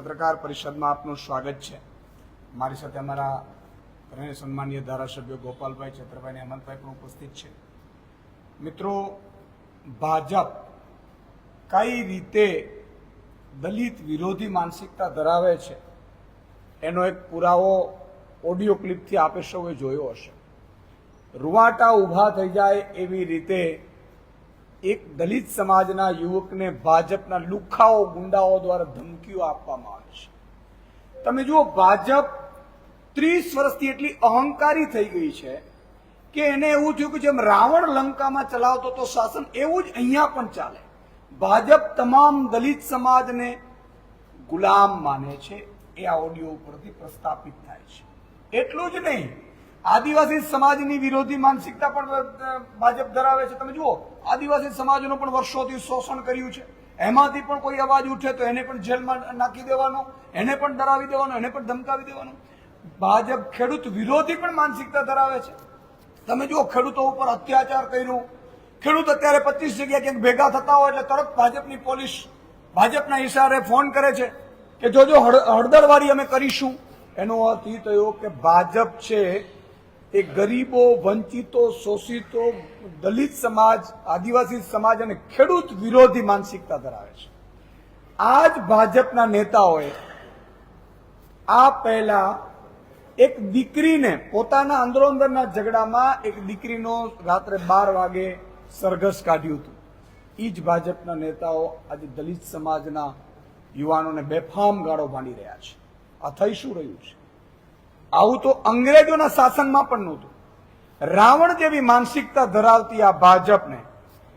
પત્રકાર પરિષદમાં આપનું સ્વાગત છે। મારી સાથે અમારા સન્માનીય ધારાસભ્યો ગોપાલભાઈ, છત્રભાઈ અને હેમંતભાઈ પણ ઉપસ્થિત છે। મિત્રો, ભાજપ કઈ રીતે દલિત વિરોધી માનસિકતા ધરાવે છે એનો એક પુરાવો ઓડિયો ક્લિપથી આપે સૌએ જોયો હશે। રૂવાટા ઊભા થઈ જાય એવી રીતે એક દલિત સમાજના યુવકને ભાજપના લુખાઓ ગુંડાઓ દ્વારા ધમકીઓ આપવામાં આવે છે। તમે જુઓ, ભાજપ 30 વર્ષથી એટલી અહંકારી થઈ ગઈ છે કે એને એવું થયું કે જેમ રાવણ લંકામાં ચલાવતો તો શાસન, એવું જ અહીંયા પણ ચાલે। ભાજપ તમામ દલિત સમાજને ગુલામ માને છે, એ આ ઓડિયો ઉપરથી પ્રસ્થાપિત થાય છે। એટલું જ નહીં, આદિવાસી સમાજની વિરોધી માનસિકતા પણ ભાજપ ધરાવે છે। તમે જુઓ, આદિવાસી સમાજનું પણ વર્ષોથી શોષણ કર્યું છે। એમાંથી પણ કોઈ અવાજ ઉઠે તો એને પણ જેલમાં નાખી દેવાનો, એને પણ ડરાવી દેવાનો, એને પણ ધમકાવી દેવાનો। ભાજપ ખેડૂત વિરોધી પણ માનસિકતા ધરાવે છે। તમે જુઓ, ખેડૂતો ઉપર અત્યાચાર કર્યું। ખેડૂત અત્યારે 25 જગ્યાએ ક્યાંક ભેગા થતા હોય એટલે તરત ભાજપની પોલીસ ભાજપના ઇશારે ફોન કરે છે કે જોજો હળદરવારી અમે કરીશું। એનો અર્થ એ થયો કે ભાજપ છે એ ગરીબો, વંચિતો, શોષિતો, દલિત સમાજ, આદિવાસી સમાજ અને ખેડૂત વિરોધી માનસિકતા ધરાવે છે। આ જ ભાજપના નેતાઓએ આ પહેલા એક દીકરીને પોતાના અંદરોઅંદરના ઝઘડામાં એક દીકરીનો રાત્રે 12 વાગે સરઘસ કાઢ્યું હતું। એ જ ભાજપના નેતાઓ આજે દલિત સમાજના યુવાનોને બેફામ ગાળો ભાંડી રહ્યા છે। આ થઈ શું રહ્યું છે? આવું તો અંગ્રેજોના શાસનમાં પણ નહોતું। રાવણ જેવી માનસિકતા ધરાવતી આ ભાજપને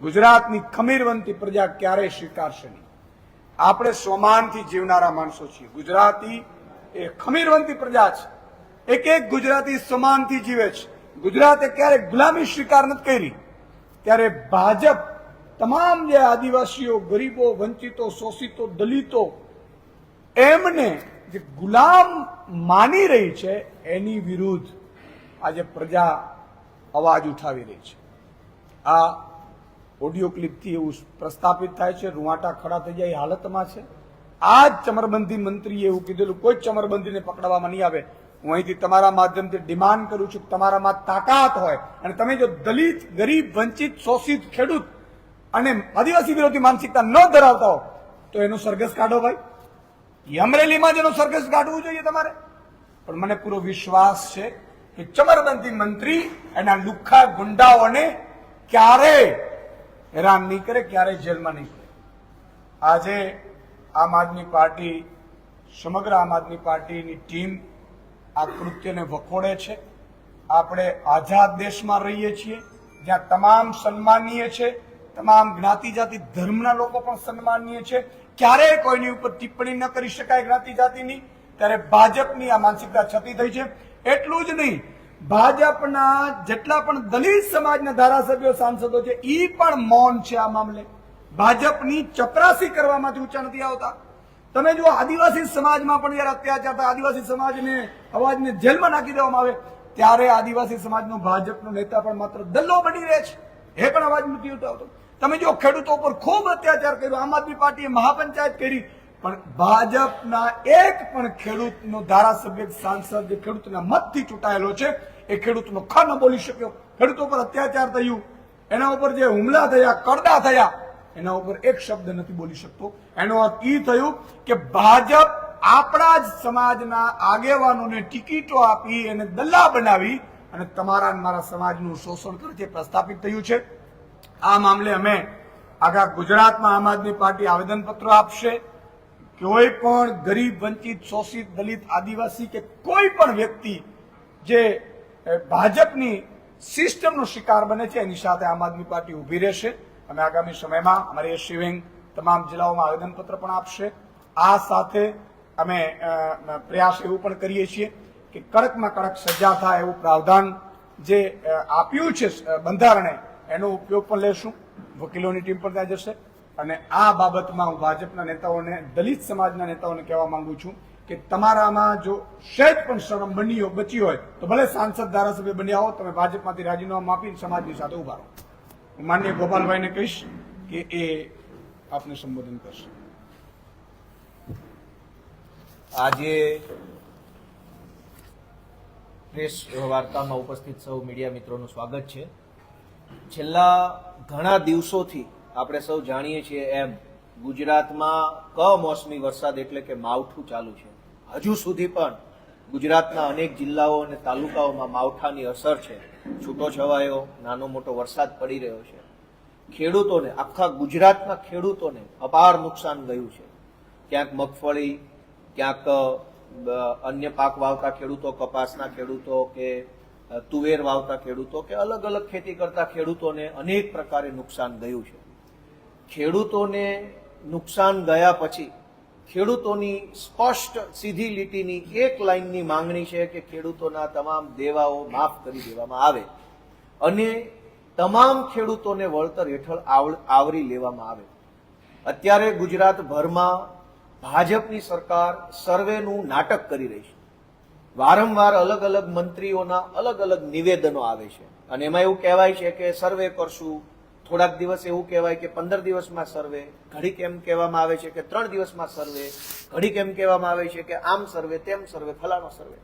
ગુજરાતની ખમીરવંતી પ્રજા ક્યારેય સ્વીકારશે નહીં। આપણે સ્વમાનથી જીવનારા માણસો છીએ। ગુજરાતી એ ખમીરવંતી પ્રજા છે। એક એક ગુજરાતી સ્વમાનથી જીવે છે। ગુજરાતે ક્યારેય ગુલામી સ્વીકાર નથી કરી। ત્યારે ભાજપ તમામ જે આદિવાસીઓ, ગરીબો, વંચિતો, શોષિતો, દલિતો એમને જે ગુલામ માની રહી છે એની વિરુદ્ધ આજે પ્રજા અવાજ ઉઠાવી રહી છે। આ ઓડિયો ક્લિપથી એવું પ્રસ્થાપિત થાય છે, રૂવાટા ખડા થઈ જાય એ હાલતમાં છે। આ જ ચમરબંધી મંત્રીએ એવું કીધેલું, કોઈ ચમરબંધીને પકડવામાં નહીં આવે। હું અહીંથી તમારા માધ્યમથી ડિમાન્ડ કરું છું કે તમારામાં તાકાત હોય અને તમે જો દલિત, ગરીબ, વંચિત, શોષિત, ખેડૂત અને આદિવાસી વિરોધી માનસિકતા ન ધરાવતા હો તો એનો સરઘસ કાઢો ભાઈ। અમરેલીમાં જેનો સરઘસ કાઢવું જોઈએ તમારે। પણ મને પૂરો વિશ્વાસ છે કે ચમરબંધી મંત્રી એના લુખ્ખા ગુંડાઓને ક્યારેય હેરાન નહીં કરે, ક્યારેય જેલમાં નહીં કરે। આજે આમ આદમી પાર્ટી, સમગ્ર આમ આદમી પાર્ટીની ટીમ આ કૃત્યને વખોડે છે। આપણે આઝાદ દેશમાં રહીએ છીએ જ્યાં તમામ સન્માનીય છે, તમામ જ્ઞાતિ જાતિ ધર્મના લોકો પણ સન્માનીય છે। ક્યારેય કોઈની ઉપર ટિપ્પણી ન કરી શકાય જ્ઞાતિ જાતિની। ત્યારે ભાજપની આ માનસિકતા છતી થઈ છે। એટલું જ નહીં, ભાજપના જેટલા પણ દલિત સમાજના ધારાસભ્યો, સાંસદો છે એ પણ મૌન છે આ મામલે। ભાજપની ચપરાસી કરવામાંથી ઊંચા નથી આવતા। તમે જો આદિવાસી સમાજમાં પણ જયારે અત્યાચાર થાય, આદિવાસી સમાજને અવાજને જેલમાં નાખી દેવામાં આવે ત્યારે આદિવાસી સમાજનો ભાજપનો નેતા પણ માત્ર દલ્લો બની રહે છે, એ પણ અવાજ નથી ઉઠાવતો। તમે જો ખેડૂતો પર ખૂબ અત્યાચાર કર્યો, આમ આદમી પાર્ટીએ મહાપંચાયત કરી, પણ ભાજપના એક પણ ખેડૂતનો ધારાસભ્ય, સાંસદ જે ખેડૂતના મતથી ચૂંટાયેલો છે એ ખેડૂતનો ખ ન બોલી શક્યો। ખેડૂતો પર અત્યાચાર થયું, એના ઉપર જે હુમલા થયા, કરડા થયા, એના ઉપર એક શબ્દ નથી બોલી શકતો। એનો અર્થ એ થયું કે ભાજપ આપણા જ સમાજના આગેવાનોને ટિકિટો આપી એને દલ્લા બનાવી અને તમારા મારા સમાજનું શોષણ કરે છે, પ્રસ્થાપિત થયું છે। આ મામલે અમે આખા ગુજરાતમાં આમ આદમી પાર્ટી આવેદનપત્રો આપશે। કોઈ પણ ગરીબ, વંચિત, શોષિત, દલિત, આદિવાસી કે કોઈ પણ વ્યક્તિ જે ભાજપની સિસ્ટમનો શિકાર બને છે એની સાથે આમ આદમી પાર્ટી ઉભી રહેશે। અમે આગામી સમયમાં અમારી એસસી વિંગ તમામ જિલ્લાઓમાં આવેદનપત્ર પણ આપશે। આ સાથે અમે પ્રયાસ એવું પણ કરીએ છીએ કે કડકમાં કડક સજા થાય એવું પ્રાવધાન જે આપ્યું છે બંધારણે એનો ઉપયોગ પણ લેશું। વકીલોની ટીમ પણ ત્યાં જશે। અને આ બાબતમાં હું ભાજપના નેતાઓને, દલિત સમાજના નેતાઓને કહેવા માંગુ છું કે તમારામાં જો સહેજ પણ શરમ બચી હોય તો ભલે સાંસદ, ધારાસભ્ય બન્યા હો, તમે ભાજપમાંથી રાજીનામું આપીને સમાજની સાથે ઉભા રહો। હું માનનીય ગોપાલભાઈને કહીશ કે એ આપને સંબોધન કરશે। આજે પ્રેસ વાર્તામાં ઉપસ્થિત સૌ મીડિયા મિત્રોનું સ્વાગત છે. છેલ્લા ઘણા દિવસોથી આપણે સૌ જાણીએ છીએ એમ ગુજરાતમાં કમોસમી વરસાદ એટલે કે માવઠું ચાલુ છે. હજુ સુધી પણ ગુજરાતના અનેક જિલ્લાઓ અને તાલુકાઓમાં માવઠાની અસર છે. છૂટો છવાયો નાનો મોટો વરસાદ પડી રહ્યો છે. ખેડૂતોને, આખા ગુજરાતના ખેડૂતોને અપાર નુકસાન ગયું છે. ક્યાંક મગફળી, ક્યાંક અન્ય પાક વાવતા ખેડૂતો, કપાસના ખેડૂતો કે તુવેર વાવતા ખેડૂતો કે અલગ અલગ ખેતી કરતા ખેડૂતોને અનેક પ્રકારે નુકસાન ગયું છે. ખેડૂતોને નુકસાન ગયા પછી ખેડૂતોની સ્પષ્ટ સીધી લીટીની એક લાઈનની માંગણી છે કે ખેડૂતોના તમામ દેવાઓ માફ કરી દેવામાં આવે અને તમામ ખેડૂતોને વળતર હેઠળ આવરી લેવામાં આવે. અત્યારે ગુજરાતભરમાં ભાજપની સરકાર સર્વેનું નાટક કરી રહી છે. વારંવાર અલગ અલગ મંત્રીઓના અલગ અલગ નિવેદનો આવે છે અને એમાં એવું કહેવાય છે કે સર્વે કરશું, થોડાક દિવસ એવું કહેવાય કે 15 દિવસમાં સર્વે, ઘડીક એમ કહેવામાં આવે છે કે 3 દિવસમાં સર્વે, ઘડીક એમ કહેવામાં આવે છે કે આમ સર્વે, તેમ સર્વે, ફલાણો સર્વે.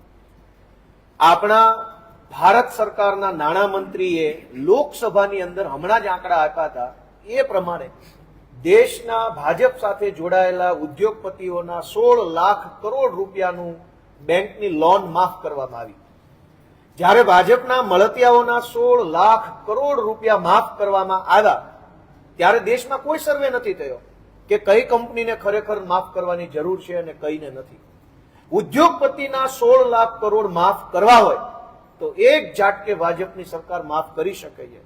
આપણા ભારત સરકારના નાણામંત્રીએ લોકસભાની અંદર હમણાં જ આંકડા આપ્યા હતા. એ પ્રમાણે દેશના ભાજપ સાથે જોડાયેલા ઉદ્યોગપતિઓના 16 લાખ કરોડ રૂપિયાનું બેંકની લોન માફ કરવામાં આવી. જ્યારે ભાજપના મળતિયાઓના 16 લાખ કરોડ રૂપિયા માફ કરવામાં આવ્યા ત્યારે દેશમાં કોઈ સર્વે નથી થયો કે કઈ કંપનીને ખરેખર માફ કરવાની જરૂર છે અને કઈને નથી. ઉદ્યોગપતિના 16 લાખ કરોડ માફ કરવા હોય તો એક ઝાટકે ભાજપની સરકાર માફ કરી શકે છે.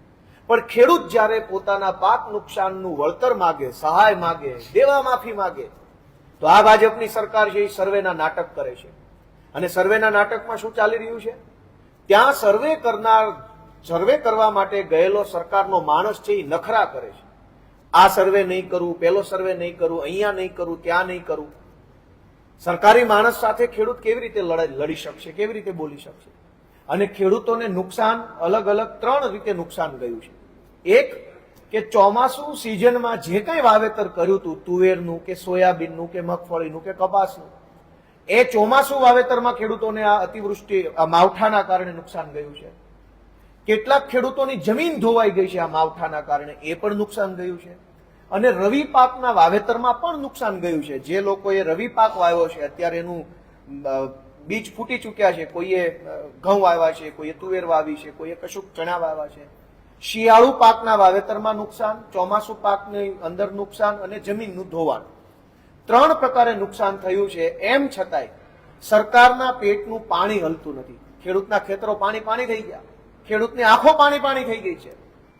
પણ ખેડૂત જ્યારે પોતાના પાક નુકસાનનું વળતર માગે, સહાય માગે, દેવા માફી માગે તો આ ભાજપની સરકાર છે એ સર્વેના નાટક કરે છે. અને સર્વેના નાટકમાં શું ચાલી રહ્યું છે? ત્યાં સર્વે કરવા માટે ગયેલો સરકારનો માણસ છે એ નખરા કરે છે. આ સર્વે નહીં કરું, પેલો સર્વે નહીં કરું, અહીંયા નહીં કરું, ત્યાં નહીં કરું. સરકારી માણસ સાથે ખેડૂત કેવી રીતે લડી શકશે, કેવી રીતે બોલી શકશે? અને ખેડૂતોને નુકસાન અલગ અલગ 3 રીતે નુકસાન ગયું છે. એક કે ચોમાસુ સિઝનમાં જે કંઈ વાવેતર કર્યું હતું, તુવેરનું કે સોયાબીનનું કે મગફળીનું કે કપાસનું, એ ચોમાસુ વાવેતરમાં ખેડૂતોને આ અતિવૃષ્ટિ, આ માવઠાના કારણે નુકસાન ગયું છે. કેટલાક ખેડૂતોની જમીન ધોવાઈ ગઈ છે આ માવઠાના કારણે, એ પણ નુકસાન ગયું છે. અને રવિ પાકના વાવેતરમાં પણ નુકસાન ગયું છે. જે લોકોએ રવિ પાક વાવ્યો છે અત્યારે એનું બીજ ફૂટી ચૂક્યા છે. કોઈએ ઘઉં વાવ્યા છે, કોઈએ તુવેર વાવી છે, કોઈએ કશુંક ચણા વાવ્યા છે. શિયાળુ પાકના વાવેતરમાં નુકસાન, ચોમાસુ પાકની અંદર નુકસાન અને જમીનનું ધોવાણ, 3 પ્રકારે નુકસાન થયું છે. એમ છતાંય સરકારના પેટનું પાણી હલતું નથી. ખેડૂતના ખેતરો પાણી પાણી થઈ ગયા, ખેડૂતની આંખો પાણી પાણી થઈ ગઈ છે,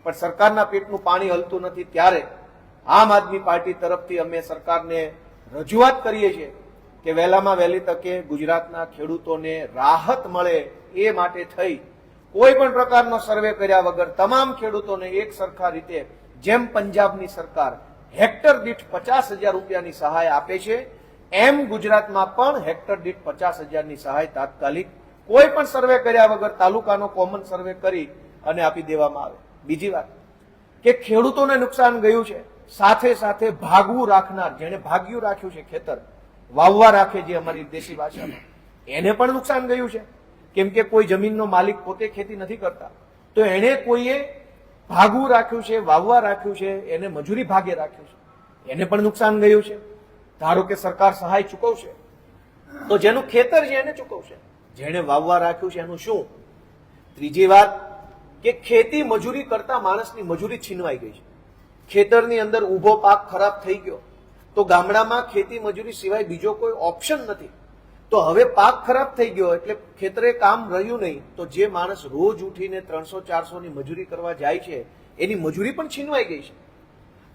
પણ સરકારના પેટનું પાણી હલતું નથી. ત્યારે આમ આદમી પાર્ટી તરફથી અમે સરકારને રજૂઆત કરીએ છીએ કે વહેલામાં વહેલી તકે ગુજરાતના ખેડૂતોને રાહત મળે એ માટે થઈ કોઈ પણ પ્રકારનો સર્વે કર્યા વગર તમામ ખેડૂતોને એક સરખા રીતે, જેમ પંજાબની સરકાર હેક્ટર દીઠ 50,000 રૂપિયાની સહાય આપે છે, એમ ગુજરાતમાં પણ હેક્ટર દીઠ 50,000ની સહાય તાત્કાલિક કોઈ પણ સર્વે કર્યા વગર તાલુકાનો કોમન સર્વે કરી અને આપી દેવામાં આવે. બીજી વાત કે ખેડૂતોને નુકસાન ગયું છે, સાથે સાથે ભાગવું રાખનાર, જેને ભાગ્યું રાખ્યું છે ખેતર, વાવવા રાખે જે અમારી દેશી ભાષામાં, એને પણ નુકસાન ગયું છે. કેમ કે કોઈ જમીનનો માલિક પોતે ખેતી નથી કરતા તો એને કોઈએ ભાગવું રાખ્યું છે, વાવવા રાખ્યું છે, એને મજૂરી ભાગે રાખ્યું છે, એને પણ નુકસાન ગયું છે. ધારો કે સરકાર સહાય ચૂકવશે તો જેનું ખેતર છે એને ચૂકવશે, જેને વાવવા રાખ્યું છે એનું શું? ત્રીજી વાત કે ખેતી મજૂરી કરતા માણસની મજૂરી છીનવાઈ ગઈ છે. ખેતરની અંદર ઊભો પાક ખરાબ થઈ ગયો તો ગામડામાં ખેતી મજૂરી સિવાય બીજો કોઈ ઓપ્શન નથી. તો હવે પાક ખરાબ થઈ ગયો એટલે ખેતરે કામ રહ્યું નહીં, તો જે માણસ રોજ ઉઠીને 300-400ની મજૂરી કરવા જાય છે એની મજૂરી પણ છીનવાઈ ગઈ છે.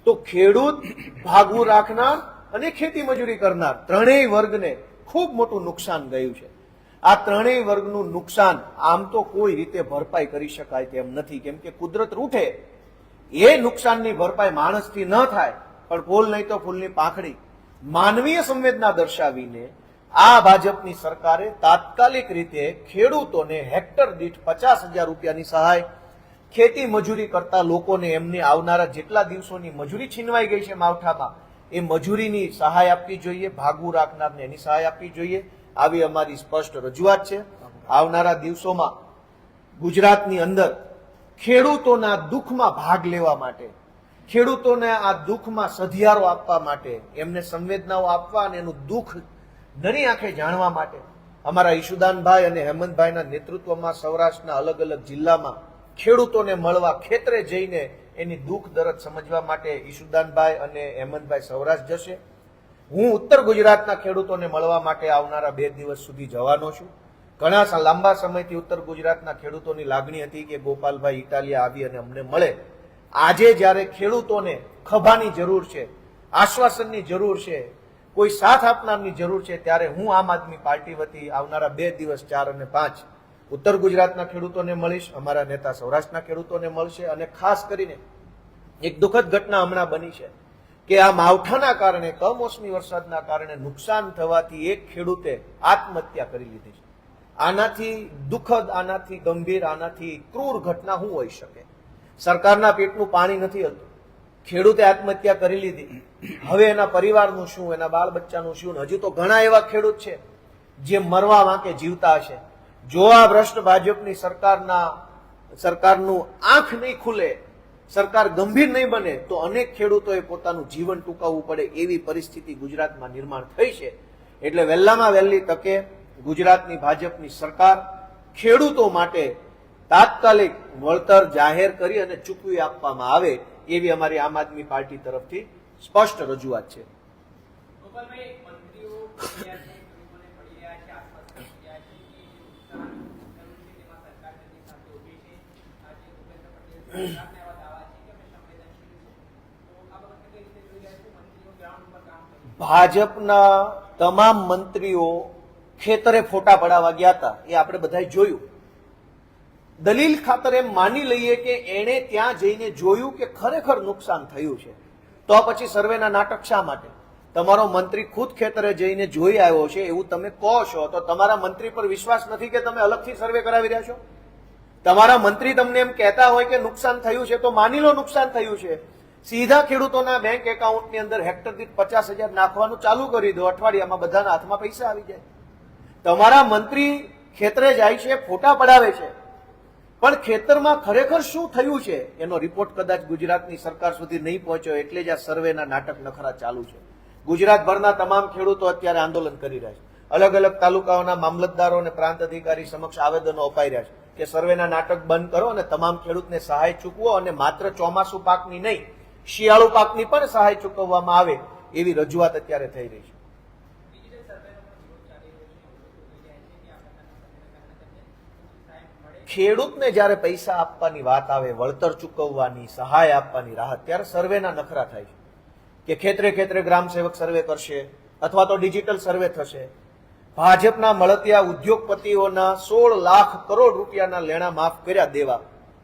તો ખેડૂત, ભાગવું રાખનાર અને ખેતી મજૂરી કરનાર ત્રણેય વર્ગને ખૂબ મોટું નુકસાન ગયું છે. આ ત્રણેય વર્ગનું નુકસાન આમ તો કોઈ રીતે ભરપાઈ કરી શકાય તેમ નથી, કેમ કે કુદરત રૂઠે એ નુકસાનની ભરપાઈ માણસથી ન થાય, પણ ફૂલ નહીં તો ફૂલની પાંખડી માનવીય સંવેદના દર્શાવીને આ ભાજપની સરકારે તાત્કાલિક રીતે ખેડૂતોને હેક્ટર દીઠ 50,000 રૂપિયાની સહાય, ખેતી મજૂરી કરતા લોકોને એમને આવનારા જેટલા દિવસોની મજૂરી છીનવાઈ ગઈ છે માવઠામાં એ મજૂરીની સહાય આપવી જોઈએ, ભાગવું રાખનારને એની સહાય આપવી જોઈએ, આવી અમારી સ્પષ્ટ રજૂઆત છે. આવનારા દિવસોમાં ગુજરાતની અંદર ખેડૂતોના દુઃખમાં ભાગ લેવા માટે, ખેડૂતોને આ દુઃખમાં સધિયારો આપવા માટે, એમને સંવેદનાઓ આપવા અને એનું દુઃખ નરી આંખે જાણવા માટે અમારા ઈશુદાનભાઈ અને હેમંતભાઈના નેતૃત્વમાં સૌરાષ્ટ્રના અલગ અલગ જિલ્લામાં ખેડૂતોને મળવા, ખેતરે જઈને એની દુઃખ દર્દ સમજવા માટે ઈશુદાનભાઈ અને હેમંતભાઈ સૌરાષ્ટ્ર જશે. હું ઉત્તર ગુજરાતના ખેડૂતોને મળવા માટે આવનારા 2 દિવસ સુધી જવાનો છું. ઘણા લાંબા સમયથી ઉત્તર ગુજરાતના ખેડૂતોની લાગણી હતી કે ગોપાલભાઈ ઇટાલિયા આવી અને અમને મળે. આજે જ્યારે ખેડૂતોને ખભાની જરૂર છે, આશ્વાસનની જરૂર છે, કોઈ સાથ આપનારની જરૂર છે, ત્યારે હું આમ આદમી પાર્ટી વતી આવનારા 2 દિવસ 4 અને 5 ઉત્તર ગુજરાતના ખેડૂતોને મળીશ, અમારા નેતા સૌરાષ્ટ્રના ખેડૂતોને મળશે. અને ખાસ કરીને એક દુઃખદ ઘટના હમણાં બની છે કે આ માવઠાના કારણે, કમોસમી વરસાદના કારણે નુકસાન થવાથી એક ખેડૂતે આત્મહત્યા કરી લીધી છે. આનાથી દુઃખદ, આનાથી ગંભીર, આનાથી ક્રૂર ઘટના શું હોઈ શકે? સરકારના પેટનું પાણી નથી હલતું, ખેડૂતે આત્મહત્યા કરી લીધી. હવે એના પરિવારનું શું, એના બાળ બચ્ચાનું શું? હજુ તો ઘણા એવા ખેડૂત છે જે મરવા વાંકે જીવતા હશે. જો આ ભ્રષ્ટ ભાજપની સરકારનું આંખ નહીં ખુલે, સરકાર ગંભીર નહીં બને, તો અનેક ખેડૂતોએ પોતાનું જીવન ટૂંકાવવું પડે એવી પરિસ્થિતિ ગુજરાતમાં નિર્માણ થઈ છે. એટલે વહેલામાં વહેલી તકે ગુજરાતની ભાજપની સરકાર ખેડૂતો માટે તાત્કાલિક વળતર જાહેર કરી અને ચૂકવી આપવામાં આવે એવી અમારી આમ આદમી પાર્ટી તરફથી સ્પષ્ટ રજૂઆત છે. ગોપાલભાઈ, મંત્રીઓ પડ્યા છે, ખેડૂતોને પડી રહ્યા છે, આશ્વાસન કર્યા છે કે જે નુકસાન થયું છે તેમાં સરકાર તેમની સાથે ઊભી છે. આજે ભૂપેન્દ્ર પટેલ સરકારના એવા દાવા છે કે અમે સંવેદનશીલ છે. તો આ બાબતે કઈ રીતે જોઈ રહ્યા છો? મંત્રીઓ ગ્રાઉન્ડ ઉપર કામ કરી રહ્યા છે. ભાજપના તમામ મંત્રીઓ ખેતરે ફોટા પડાવવા ગયા હતા, એ આપણે બધાએ જોયું. દલીલ ખાતર એમ માની લઈએ કે એણે ત્યાં જઈને જોયું કે ખરેખર નુકસાન થયું છે, તો પછી સર્વેના નાટક શા માટે? તમારો મંત્રી ખુદ ખેતરે જઈને જોઈ આવ્યો છે એવું તમે કહો છો, તો તમારા મંત્રી પર વિશ્વાસ નથી કે તમે અલગથી સર્વે કરાવી રહ્યા છો? તમારા મંત્રી તમને એમ કહેતા હોય કે નુકસાન થયું છે, તો માની લો નુકસાન થયું છે. સીધા ખેડૂતોના બેંક એકાઉન્ટની અંદર હેક્ટર દીઠ 50,000 નાખવાનું ચાલુ કરી દો, અઠવાડિયામાં બધાના હાથમાં પૈસા આવી જાય. તમારા મંત્રી ખેતરે જાય છે, ફોટા પડાવે છે, પણ ખેતરમાં ખરેખર શું થયું છે એનો રિપોર્ટ કદાચ ગુજરાતની સરકાર સુધી નહીં પહોંચ્યો. એટલે જ આ સર્વેના નાટક નખરા ચાલુ છે. ગુજરાતભરના તમામ ખેડૂતો અત્યારે આંદોલન કરી રહ્યા છે. અલગ અલગ તાલુકાઓના મામલતદારો અને પ્રાંત અધિકારી સમક્ષ આવેદનો અપાઈ રહ્યા છે કે સર્વેના નાટક બંધ કરો અને તમામ ખેડૂતને સહાય ચૂકવો, અને માત્ર ચોમાસુ પાકની નહીં, શિયાળુ પાકની પણ સહાય ચૂકવવામાં આવે એવી રજૂઆત અત્યારે થઈ રહી છે. ડિજિટલ સર્વેનો પણ વિરોધ ચાલી રહ્યો છે. લોકો કહી રહ્યા છે કે આ પ્રકારના સર્વેના કારણે તેમને સહાય મળે. ખેડૂતને જ્યારે પૈસા આપવાની વાત આવે, વળતર ચૂકવવાની, સહાય આપવાની રાહત, ત્યારે સર્વેના નખરા થાય છે કે ખેતરે ખેતરે ગ્રામ સેવક સર્વે કરશે અથવા તો ડિજિટલ સર્વે થશે. ભાજપના મળતિયા ઉદ્યોગપતિઓના 16 લાખ કરોડ રૂપિયાના લેણા માફ કર્યા દેવા,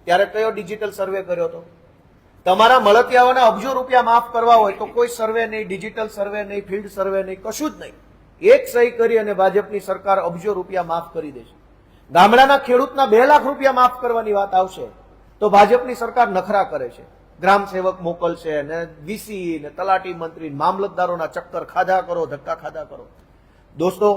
ત્યારે કયો ડિજિટલ સર્વે કર્યો હતો? તમારા મળતિયાઓના અબજો રૂપિયા માફ કરવા હોય તો કોઈ સર્વે નહીં, ડિજિટલ સર્વે નહીં, ફિલ્ડ સર્વે નહીં, કશું જ નહીં. એક સહી કરી અને ભાજપની સરકાર અબજો રૂપિયા માફ કરી દેશે. ગામડાના ખેડૂતના 2 લાખ રૂપિયા માફ કરવાની વાત આવશે તો ભાજપની સરકાર નખરા કરે છે. ગ્રામ સેવક મોકલશે ને વીસી ને તલાટી મંત્રી, મામલતદારોના ચક્કર ખાધા કરો, ધક્કા ખાધા કરો. દોસ્તો,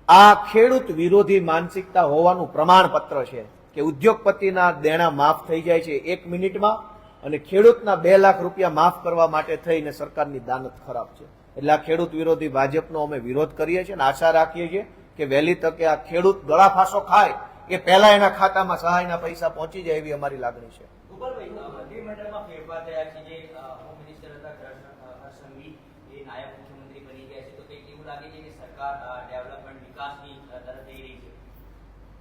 આ ખેડૂત વિરોધી માનસિકતા હોવાનું પ્રમાણપત્ર છે કે ઉદ્યોગપતિના દેણા માફ થઈ જાય છે 1 મિનિટમાં, અને ખેડૂતના 2 લાખ રૂપિયા માફ કરવા માટે થઈને સરકારની દાનત ખરાબ છે. એટલે આ ખેડૂત વિરોધી ભાજપનો અમે વિરોધ કરીએ છીએ અને આશા રાખીએ છીએ કે વહેલી તકે આ ખેડૂત ગળા ફાંસો ખાય એ પહેલા એના ખાતામાં સહાયના પૈસા પહોંચી જાય એવી અમારી લાગણી છે. ગોપાલભાઈ, મંત્રીમંડળમાં ફેરફાર થયા છે. જે હોમ મિનિસ્ટર હતા હર્ષ સંઘવી એ નાયબ મુખ્યમંત્રી બની ગયા છે, તો કંઈક એવું લાગે છે કે સરકાર ડેવલપમેન્ટ, વિકાસની તરફ જઈ રહી છે.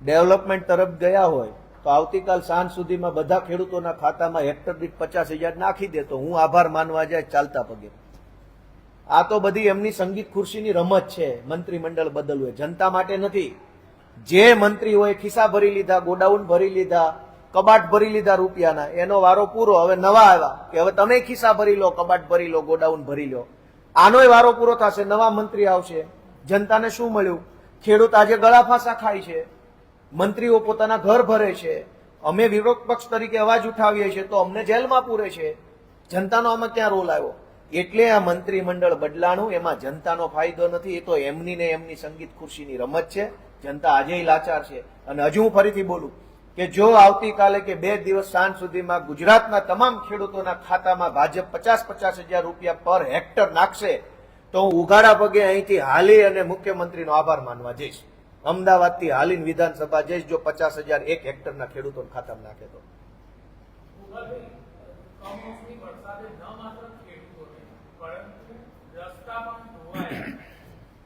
ડેવલપમેન્ટ તરફ ગયા હોય તો આવતીકાલ સાંજ સુધીમાં બધા ખેડૂતોના ખાતામાં હેક્ટર દીઠ 50,000 નાખી દે તો હું આભાર માનવા જાય ચાલતા પગે. આ તો બધી એમની સંગીત ખુરશીની રમત છે. મંત્રીમંડળ બદલવું જનતા માટે નથી. જે મંત્રીઓએ ખિસ્સા ભરી લીધા, ગોડાઉન ભરી લીધા, કબાટ ભરી લીધા રૂપિયાના, એનો વારો પૂરો. હવે નવા આવ્યા કે હવે તમે ખિસ્સા ભરી લો, કબાટ ભરી લો, ગોડાઉન ભરી લો. આનોય વારો પૂરો થશે, નવા મંત્રી આવશે. જનતાને શું મળ્યું? ખેડૂત આજે ગળા ફાંસા ખાય છે, મંત્રીઓ પોતાના ઘર ભરે છે, અમે વિરોધ પક્ષ તરીકે અવાજ ઉઠાવીએ છીએ તો અમને જેલમાં પૂરે છે. જનતાનો આમાં ક્યાં રોલ આવ્યો? એટલે આ મંત્રીમંડળ બદલાણું, એમાં જનતાનો ફાયદો નથી. એ તો એમની ને એમની સંગીત ખુરશીની રમત છે. જનતા આજેય લાચાર છે. અને હજુ હું ફરીથી બોલું કે જો આવતીકાલે કે 2 દિવસ સાંજ સુધીમાં ગુજરાતના તમામ ખેડૂતોના ખાતામાં ભાજપ 50-50 હજાર રૂપિયા પર હેક્ટર નાખશે તો હું ઉઘાડા પગે અહીંથી હાલી અને મુખ્યમંત્રીનો આભાર માનવા જઈશ. અમદાવાદથી હાલીને વિધાનસભા જઈશ જો 50,000 એક હેક્ટરના ખેડૂતોના ખાતામાં નાખે તો. કમોસમી વરસાદે ન માત્ર ખેડૂતોને પરંતુ રસ્તા પણ ધોવાયા.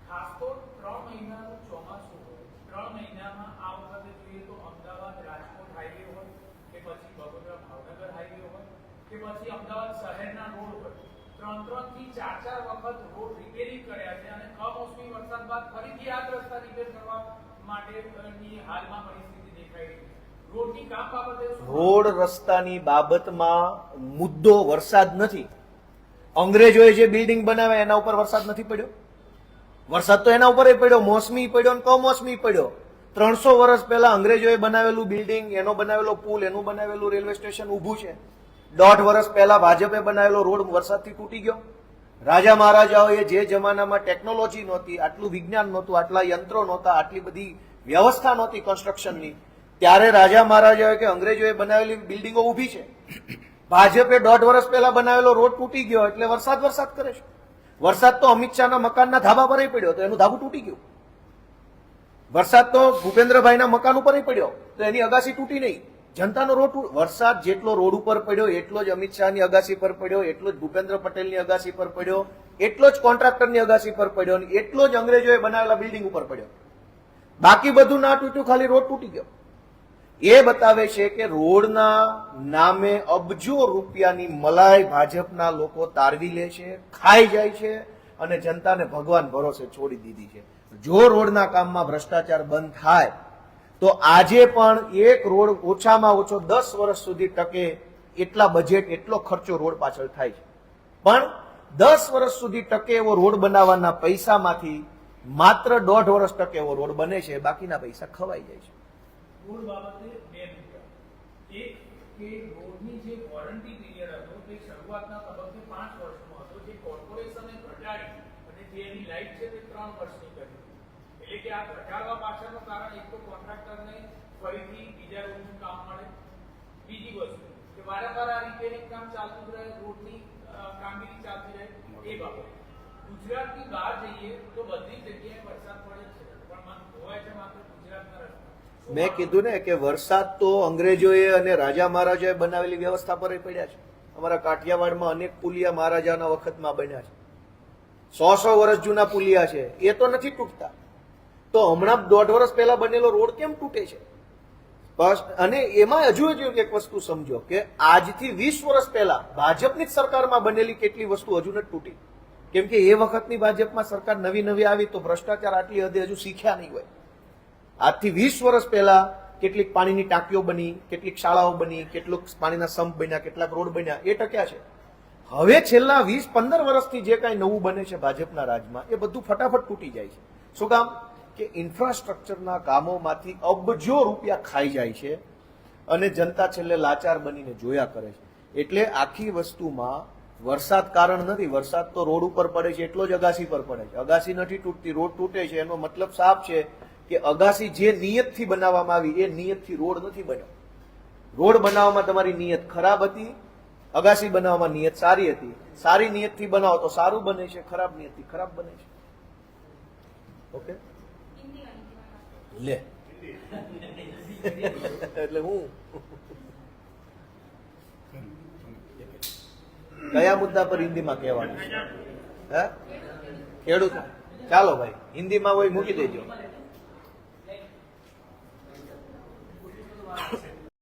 ખાસ તો 3 મહિનાનું ચોમાસું હોય. 3 મહિનામાં આ વખતે જોઈએ તો અમદાવાદ રાજકોટ હાઈવે હોય કે પછી બગોદરા ભાવનગર હાઈવે હોય કે પછી અમદાવાદ શહેરના રોડ હોય, 3 થી 4 વખત રોડ રિપેરિંગ કર્યા છે અને કમોસમી વરસાદ બાદ ફરીથી આ જ રસ્તા રિપેર કરવા માટેની હાલમાં પરિસ્થિતિ દેખાઈ રહી છે. રોડની કામ બાબતે રોડ રસ્તાની બાબતમાં મુદ્દો વરસાદ નથી. અંગ્રેજોએ જે બિલ્ડિંગ બનાવ્યા એના ઉપર વરસાદ નથી પડ્યો. વરસાદ તો એના ઉપર પડ્યો, મોસમી પડ્યો અને કમોસમી પડ્યો. 300 વર્ષ પહેલા અંગ્રેજોએ બનાવેલું બિલ્ડિંગ, એનો બનાવેલો પુલ, એનું બનાવેલું રેલવે સ્ટેશન ઊભું છે. 1.5 વર્ષ પહેલા ભાજપે બનાવેલો રોડ વરસાદથી તૂટી ગયો. રાજા મહારાજાઓએ જે જમાનામાં ટેકનોલોજી નહોતી, આટલું વિજ્ઞાન નહોતું, આટલા યંત્રો નહોતા, આટલી બધી વ્યવસ્થા નહોતી કન્સ્ટ્રક્શનની, ત્યારે રાજા મહારાજાએ કે અંગ્રેજોએ બનાવેલી બિલ્ડિંગો ઊભી છે. ભાજપે 1.5 વર્ષ પહેલા બનાવેલો રોડ તૂટી ગયો એટલે વરસાદ કરે છે. વરસાદ તો અમિત શાહના મકાનના ધાબા પર પડ્યો તો એનું ધાબું તૂટી ગયું. વરસાદ તો ભૂપેન્દ્રભાઈના મકાન ઉપર પડ્યો તો એની અગાસી તૂટી નહીં. જનતાનો રોડ વરસાદ જેટલો રોડ ઉપર પડ્યો એટલો જ અમિત શાહની અગાસી પર પડ્યો, એટલો જ ભૂપેન્દ્ર પટેલની અગાસી પર પડ્યો, એટલો જ કોન્ટ્રાક્ટરની અગાસી પર પડ્યો અને એટલો જ અંગ્રેજોએ બનાવેલા બિલ્ડિંગ ઉપર પડ્યો. બાકી બધું ના તૂટ્યું, ખાલી રોડ તૂટી ગયો. એ બતાવે છે કે રોડના નામે અબજો રૂપિયાની મલાઈ ભાજપના લોકો તારવી લે છે, ખાઈ જાય છે અને જનતાને ભગવાન ભરોસે છોડી દીધી છે. જો રોડના કામમાં ભ્રષ્ટાચાર બંધ થાય તો આજે પણ એક રોડ ઓછામાં ઓછો 10 વર્ષ સુધી ટકે એટલા બજેટ, એટલો ખર્ચો રોડ પાછળ થાય છે. પણ 10 વર્ષ સુધી ટકે એવો રોડ બનાવવાના પૈસામાંથી માત્ર 1.5 વર્ષ ટકે એવો રોડ બને છે, બાકીના પૈસા ખવાઈ જાય છે. રોડ બાબતે 2 મુદ્દા. એક કે રોડની જે વોરંટી પીરિયડ હતો તે શરૂઆતના તબક્કે 5 વર્ષનો હતો, જે કોર્પોરેશને ઘટાડી અને જે એની લાઈફ છે તે 3 વર્ષની કરી. એટલે કે આ ઘટાડવા પાછળનું કારણ એક તો કોન્ટ્રાક્ટરને ફરીથી બીજા રોડનું કામ મળે, બીજી વસ્તુ કે વારંવાર આ રિપેરિંગ કામ ચાલતું રહે, રોડની કામગીરી ચાલતી રહે. એ બાબત ગુજરાતની બહાર જઈએ તો બધી જગ્યાએ વરસાદ પડે છે પણ ધોવાય છે માત્ર ગુજરાતના રસ્તા. મેં કીધું ને કે વરસાદ તો અંગ્રેજોએ અને રાજા મહારાજાએ બનાવેલી વ્યવસ્થા પર પડ્યા છે. અમારા કાઠિયાવાડમાં અનેક પુલિયા મહારાજાના વખતમાં બન્યા છે. 100 વર્ષ જૂના પુલિયા છે, એ તો નથી તૂટતા. તો હમણાં 1.5 વર્ષ પહેલા બનેલો રોડ કેમ તૂટે છે? અને એમાં હજુ એક વસ્તુ સમજો કે આજથી 20 વર્ષ પહેલા ભાજપની જ સરકારમાં બનેલી કેટલી વસ્તુ હજુ નથી તૂટી. કેમ કે એ વખતની ભાજપમાં સરકાર નવી આવી તો ભ્રષ્ટાચાર આટલી હદે હજુ શીખ્યા નહીં હોય. આજથી 20 વર્ષ પહેલા કેટલીક પાણીની ટાંકીઓ બની, કેટલીક શાળાઓ બની, કેટલુંક પાણીના સંપ બન્યા, કેટલાક રોડ બન્યા, એ ટક્યા છે. હવે છેલ્લા 20-15 વર્ષથી જે કાંઈ નવું બને છે ભાજપના રાજમાં એ બધું ફટાફટ તૂટી જાય છે. શું કામ કે ઇન્ફ્રાસ્ટ્રક્ચરના કામોમાંથી અબજો રૂપિયા ખાઈ જાય છે અને જનતા છેલ્લે લાચાર બનીને જોયા કરે છે. એટલે આખી વસ્તુમાં વરસાદ કારણ નથી. વરસાદ તો રોડ ઉપર પડે છે એટલો જ અગાસી પર પડે છે. અગાસી નથી તૂટતી, રોડ તૂટે છે. એનો મતલબ સાફ છે કે અગાસી જે નિયતથી બનાવવામાં આવી એ નિયતથી રોડ નથી બન્યો. રોડ બનાવવામાં તમારી નિયત ખરાબ હતી, અગાસી બનાવવામાં નિયત સારી હતી. સારી નિયતથી બનાવો તો સારું બને છે, ખરાબ નિયતથી ખરાબ બને છે. ઓકે, લે એટલે હું કયા મુદ્દા પર હિન્દીમાં કહેવાનું છે? ખેડૂત. ચાલો ભાઈ, હિન્દીમાં હોય મૂકી દેજો.